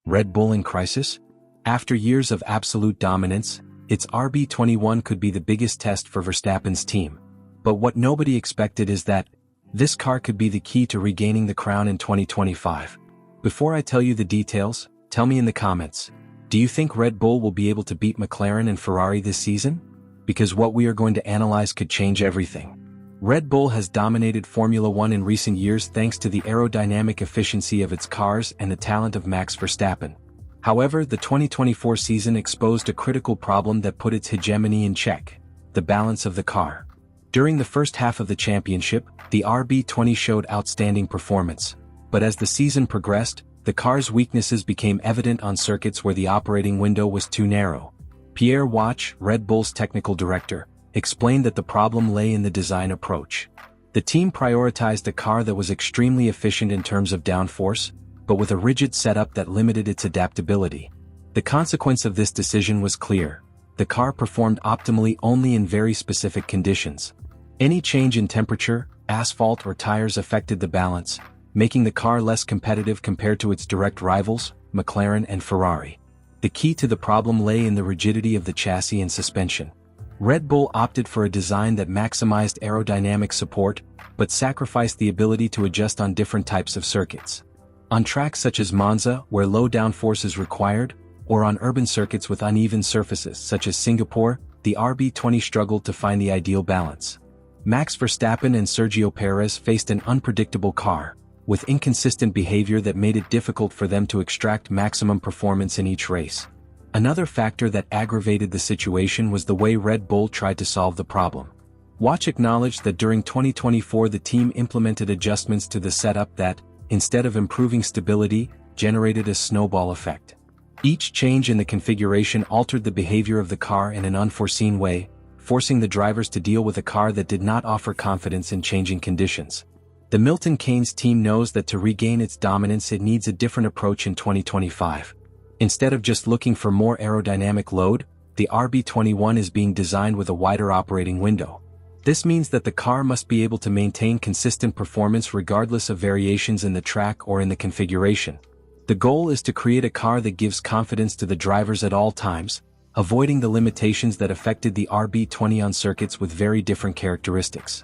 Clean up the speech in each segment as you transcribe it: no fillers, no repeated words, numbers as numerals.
Red Bull in crisis? After years of absolute dominance, its RB21 could be the biggest test for Verstappen's team. But what nobody expected is that this car could be the key to regaining the crown in 2025. Before I tell you the details, tell me in the comments, do you think Red Bull will be able to beat McLaren and Ferrari this season? Because what we are going to analyze could change everything. Red Bull has dominated Formula One in recent years thanks to the aerodynamic efficiency of its cars and the talent of Max Verstappen. However, the 2024 season exposed a critical problem that put its hegemony in check: the balance of the car. During the first half of the championship, the RB20 showed outstanding performance. But as the season progressed, the car's weaknesses became evident on circuits where the operating window was too narrow. Pierre Wach, Red Bull's technical director, explained that the problem lay in the design approach. The team prioritized a car that was extremely efficient in terms of downforce, but with a rigid setup that limited its adaptability. The consequence of this decision was clear: the car performed optimally only in very specific conditions. Any change in temperature, asphalt or tires affected the balance, making the car less competitive compared to its direct rivals, McLaren and Ferrari. The key to the problem lay in the rigidity of the chassis and suspension. Red Bull opted for a design that maximized aerodynamic support, but sacrificed the ability to adjust on different types of circuits. On tracks such as Monza, where low downforce is required, or on urban circuits with uneven surfaces such as Singapore, the RB20 struggled to find the ideal balance. Max Verstappen and Sergio Perez faced an unpredictable car, with inconsistent behavior that made it difficult for them to extract maximum performance in each race. Another factor that aggravated the situation was the way Red Bull tried to solve the problem. Wach acknowledged that during 2024 the team implemented adjustments to the setup that, instead of improving stability, generated a snowball effect. Each change in the configuration altered the behavior of the car in an unforeseen way, forcing the drivers to deal with a car that did not offer confidence in changing conditions. The Milton Keynes team knows that to regain its dominance it needs a different approach in 2025. Instead of just looking for more aerodynamic load, the RB21 is being designed with a wider operating window. This means that the car must be able to maintain consistent performance regardless of variations in the track or in the configuration. The goal is to create a car that gives confidence to the drivers at all times, avoiding the limitations that affected the RB20 on circuits with very different characteristics.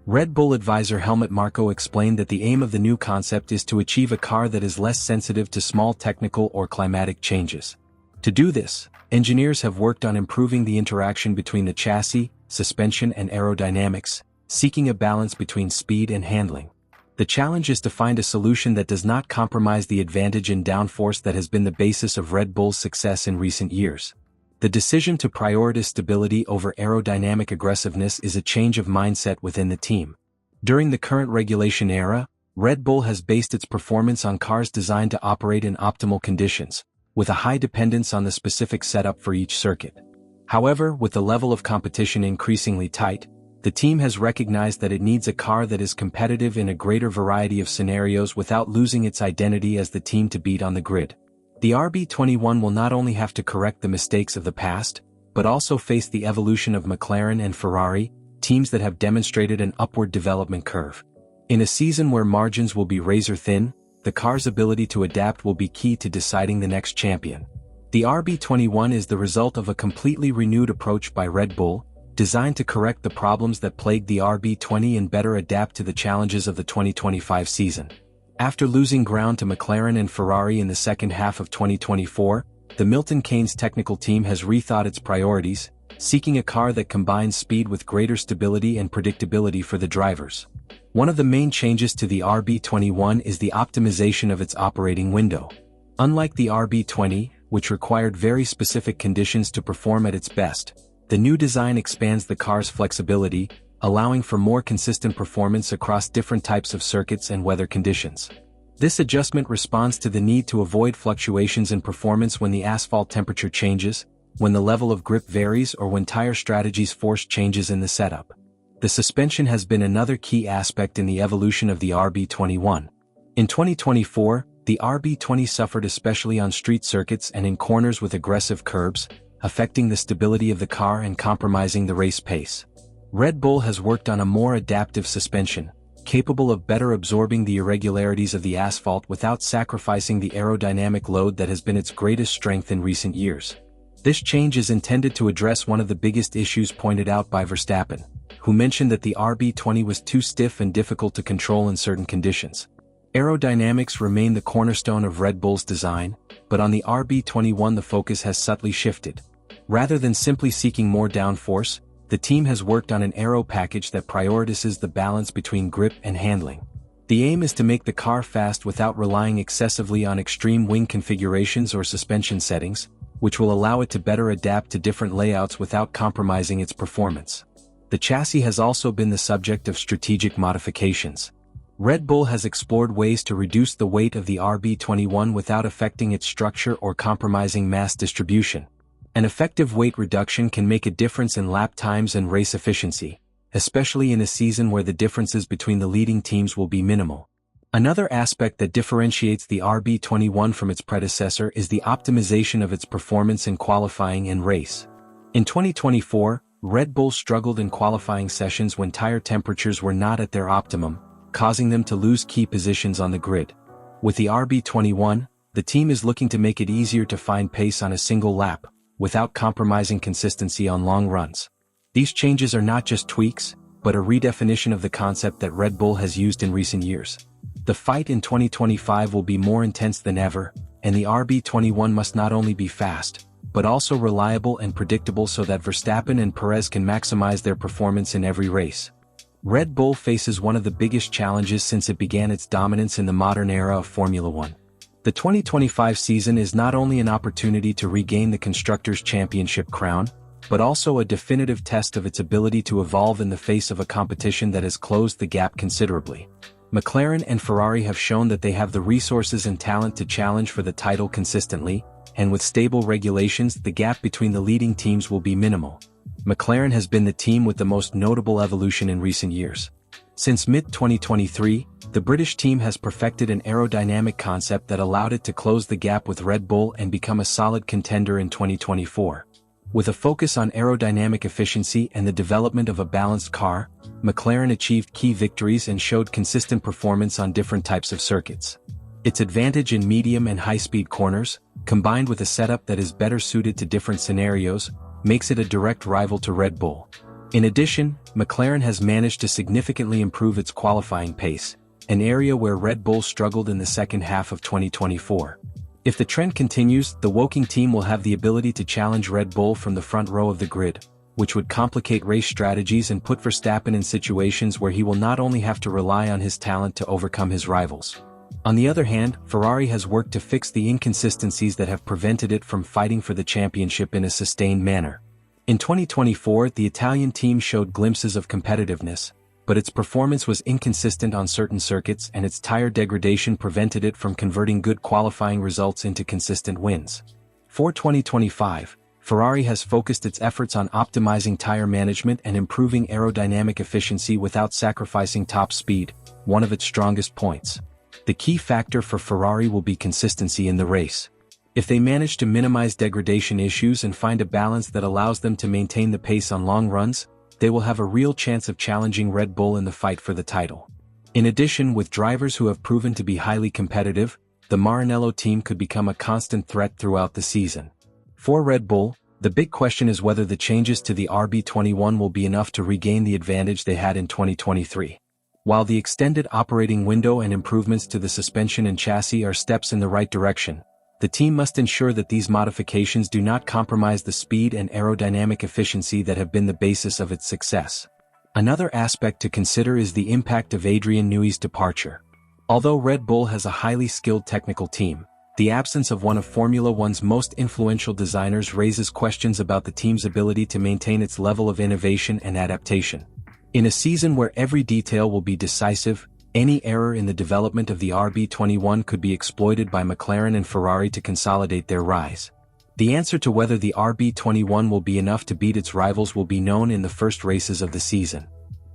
Red Bull advisor Helmut Marko explained that the aim of the new concept is to achieve a car that is less sensitive to small technical or climatic changes. To do this, engineers have worked on improving the interaction between the chassis, suspension and aerodynamics, seeking a balance between speed and handling. The challenge is to find a solution that does not compromise the advantage in downforce that has been the basis of Red Bull's success in recent years. The decision to prioritize stability over aerodynamic aggressiveness is a change of mindset within the team. During the current regulation era, Red Bull has based its performance on cars designed to operate in optimal conditions, with a high dependence on the specific setup for each circuit. However, with the level of competition increasingly tight, the team has recognized that it needs a car that is competitive in a greater variety of scenarios without losing its identity as the team to beat on the grid. The RB21 will not only have to correct the mistakes of the past, but also face the evolution of McLaren and Ferrari, teams that have demonstrated an upward development curve. In a season where margins will be razor-thin, the car's ability to adapt will be key to deciding the next champion. The RB21 is the result of a completely renewed approach by Red Bull, designed to correct the problems that plagued the RB20 and better adapt to the challenges of the 2025 season. After losing ground to McLaren and Ferrari in the second half of 2024, the Milton Keynes technical team has rethought its priorities, seeking a car that combines speed with greater stability and predictability for the drivers. One of the main changes to the RB21 is the optimization of its operating window. Unlike the RB20, which required very specific conditions to perform at its best, the new design expands the car's flexibility, allowing for more consistent performance across different types of circuits and weather conditions. This adjustment responds to the need to avoid fluctuations in performance when the asphalt temperature changes, when the level of grip varies or when tire strategies force changes in the setup. The suspension has been another key aspect in the evolution of the RB21. In 2024, the RB20 suffered especially on street circuits and in corners with aggressive curbs, affecting the stability of the car and compromising the race pace. Red Bull has worked on a more adaptive suspension, capable of better absorbing the irregularities of the asphalt without sacrificing the aerodynamic load that has been its greatest strength in recent years. This change is intended to address one of the biggest issues pointed out by Verstappen, who mentioned that the RB20 was too stiff and difficult to control in certain conditions. Aerodynamics remain the cornerstone of Red Bull's design, but on the RB21 the focus has subtly shifted. Rather than simply seeking more downforce, the team has worked on an aero package that prioritizes the balance between grip and handling. The aim is to make the car fast without relying excessively on extreme wing configurations or suspension settings, which will allow it to better adapt to different layouts without compromising its performance. The chassis has also been the subject of strategic modifications. Red Bull has explored ways to reduce the weight of the RB21 without affecting its structure or compromising mass distribution. An effective weight reduction can make a difference in lap times and race efficiency, especially in a season where the differences between the leading teams will be minimal. Another aspect that differentiates the RB21 from its predecessor is the optimization of its performance in qualifying and race. In 2024, Red Bull struggled in qualifying sessions when tire temperatures were not at their optimum, causing them to lose key positions on the grid. With the RB21, the team is looking to make it easier to find pace on a single lap, without compromising consistency on long runs. These changes are not just tweaks, but a redefinition of the concept that Red Bull has used in recent years. The fight in 2025 will be more intense than ever, and the RB21 must not only be fast, but also reliable and predictable so that Verstappen and Perez can maximize their performance in every race. Red Bull faces one of the biggest challenges since it began its dominance in the modern era of Formula One. The 2025 season is not only an opportunity to regain the Constructors' Championship crown, but also a definitive test of its ability to evolve in the face of a competition that has closed the gap considerably. McLaren and Ferrari have shown that they have the resources and talent to challenge for the title consistently, and with stable regulations the gap between the leading teams will be minimal. McLaren has been the team with the most notable evolution in recent years. Since mid-2023, the British team has perfected an aerodynamic concept that allowed it to close the gap with Red Bull and become a solid contender in 2024. With a focus on aerodynamic efficiency and the development of a balanced car, McLaren achieved key victories and showed consistent performance on different types of circuits. Its advantage in medium and high-speed corners, combined with a setup that is better suited to different scenarios, makes it a direct rival to Red Bull. In addition, McLaren has managed to significantly improve its qualifying pace, an area where Red Bull struggled in the second half of 2024. If the trend continues, the Woking team will have the ability to challenge Red Bull from the front row of the grid, which would complicate race strategies and put Verstappen in situations where he will not only have to rely on his talent to overcome his rivals. On the other hand, Ferrari has worked to fix the inconsistencies that have prevented it from fighting for the championship in a sustained manner. In 2024, the Italian team showed glimpses of competitiveness, but its performance was inconsistent on certain circuits and its tire degradation prevented it from converting good qualifying results into consistent wins. For 2025, Ferrari has focused its efforts on optimizing tire management and improving aerodynamic efficiency without sacrificing top speed, one of its strongest points. The key factor for Ferrari will be consistency in the race. If they manage to minimize degradation issues and find a balance that allows them to maintain the pace on long runs, they will have a real chance of challenging Red Bull in the fight for the title. In addition, with drivers who have proven to be highly competitive, the Maranello team could become a constant threat throughout the season. For Red Bull, the big question is whether the changes to the RB21 will be enough to regain the advantage they had in 2023. While the extended operating window and improvements to the suspension and chassis are steps in the right direction, the team must ensure that these modifications do not compromise the speed and aerodynamic efficiency that have been the basis of its success. Another aspect to consider is the impact of Adrian Newey's departure. Although Red Bull has a highly skilled technical team, the absence of one of Formula One's most influential designers raises questions about the team's ability to maintain its level of innovation and adaptation. In a season where every detail will be decisive, any error in the development of the RB21 could be exploited by McLaren and Ferrari to consolidate their rise. The answer to whether the RB21 will be enough to beat its rivals will be known in the first races of the season.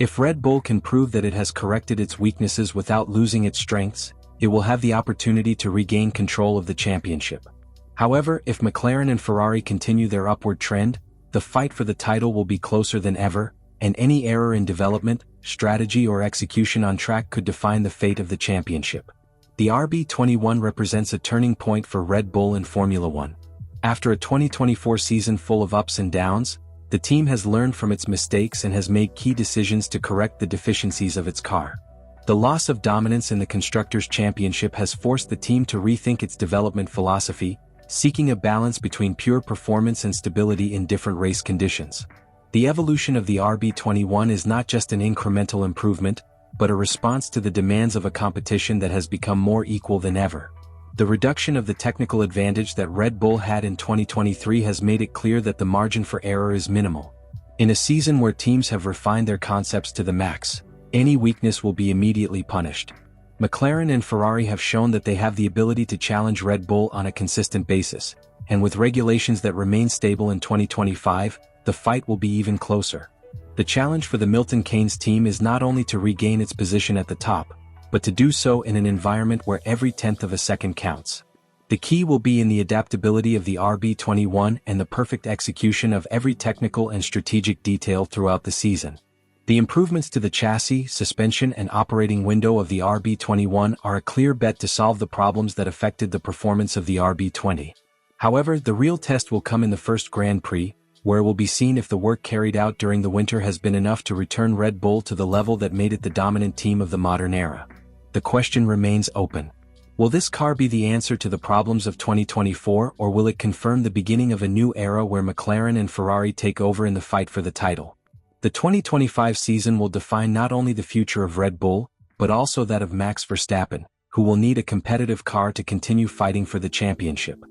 If Red Bull can prove that it has corrected its weaknesses without losing its strengths, it will have the opportunity to regain control of the championship. However, if McLaren and Ferrari continue their upward trend, the fight for the title will be closer than ever, and any error in development, strategy or execution on track could define the fate of the championship. The RB21 represents a turning point for Red Bull in Formula One. After a 2024 season full of ups and downs, the team has learned from its mistakes and has made key decisions to correct the deficiencies of its car. The loss of dominance in the Constructors' Championship has forced the team to rethink its development philosophy, seeking a balance between pure performance and stability in different race conditions. The evolution of the RB21 is not just an incremental improvement, but a response to the demands of a competition that has become more equal than ever. The reduction of the technical advantage that Red Bull had in 2023 has made it clear that the margin for error is minimal. In a season where teams have refined their concepts to the max, any weakness will be immediately punished. McLaren and Ferrari have shown that they have the ability to challenge Red Bull on a consistent basis, and with regulations that remain stable in 2025, the fight will be even closer. The challenge for the Milton Keynes team is not only to regain its position at the top, but to do so in an environment where every tenth of a second counts. The key will be in the adaptability of the RB21 and the perfect execution of every technical and strategic detail throughout the season. The improvements to the chassis, suspension and operating window of the RB21 are a clear bet to solve the problems that affected the performance of the RB20. However, the real test will come in the first Grand Prix, where it will be seen if the work carried out during the winter has been enough to return Red Bull to the level that made it the dominant team of the modern era. The question remains open. Will this car be the answer to the problems of 2024, or will it confirm the beginning of a new era where McLaren and Ferrari take over in the fight for the title? The 2025 season will define not only the future of Red Bull, but also that of Max Verstappen, who will need a competitive car to continue fighting for the championship.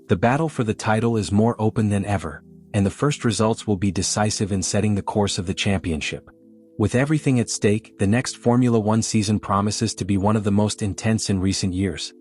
The battle for the title is more open than ever, and the first results will be decisive in setting the course of the championship. With everything at stake, the next Formula One season promises to be one of the most intense in recent years.